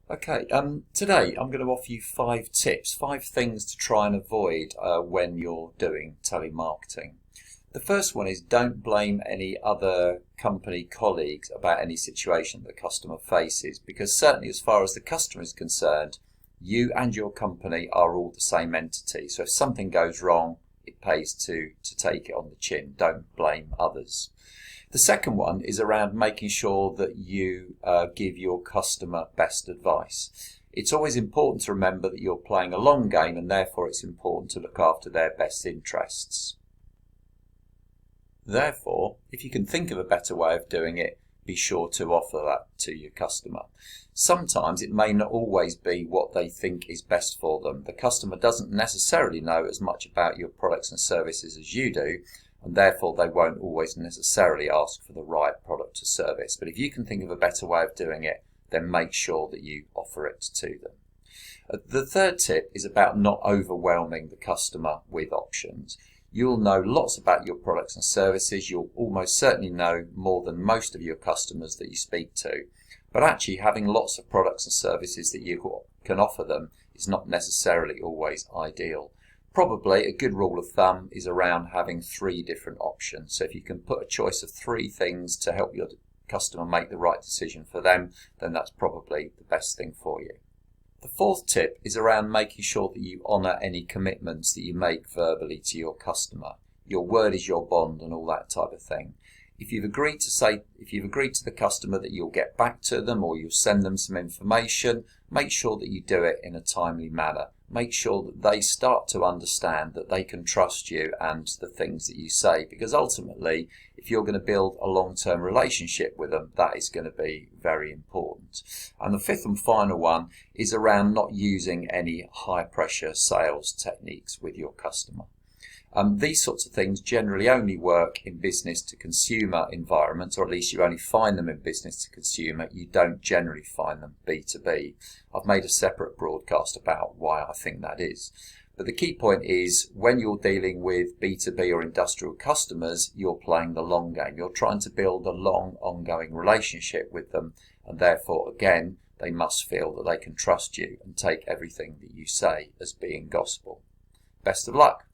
Okay, today I'm going to offer you 5 tips, 5 things to try and avoid when you're doing telemarketing. The first one is don't blame any other company colleagues about any situation the customer faces, because certainly as far as the customer is concerned, you and your company are all the same entity. So if something goes wrong, it pays to take it on the chin. Don't blame others. The second one is around making sure that you give your customer best advice. It's always important to remember that you're playing a long game, and therefore it's important to look after their best interests. Therefore, if you can think of a better way of doing it, be sure to offer that to your customer. Sometimes it may not always be what they think is best for them. The customer doesn't necessarily know as much about your products and services as you do, and therefore they won't always necessarily ask for the right product or service. But if you can think of a better way of doing it, then make sure that you offer it to them. The third tip is about not overwhelming the customer with options. You'll know lots about your products and services. You'll almost certainly know more than most of your customers that you speak to. But actually having lots of products and services that you can offer them is not necessarily always ideal. Probably a good rule of thumb is around having 3 different options. So if you can put a choice of 3 things to help your customer make the right decision for them, then that's probably the best thing for you. The fourth tip is around making sure that you honour any commitments that you make verbally to your customer. Your word is your bond and all that type of thing. If you've agreed to the customer that you'll get back to them or you'll send them some information, make sure that you do it in a timely manner. Make sure that they start to understand that they can trust you and the things that you say, because ultimately, if you're going to build a long-term relationship with them, that is going to be very important. And the fifth and final one is around not using any high-pressure sales techniques with your customer. These sorts of things generally only work in business to consumer environments, or at least you only find them in business to consumer. You don't generally find them B2B. I've made a separate broadcast about why I think that is. But the key point is when you're dealing with B2B or industrial customers, you're playing the long game. You're trying to build a long ongoing relationship with them, and therefore again they must feel that they can trust you and take everything that you say as being gospel. Best of luck.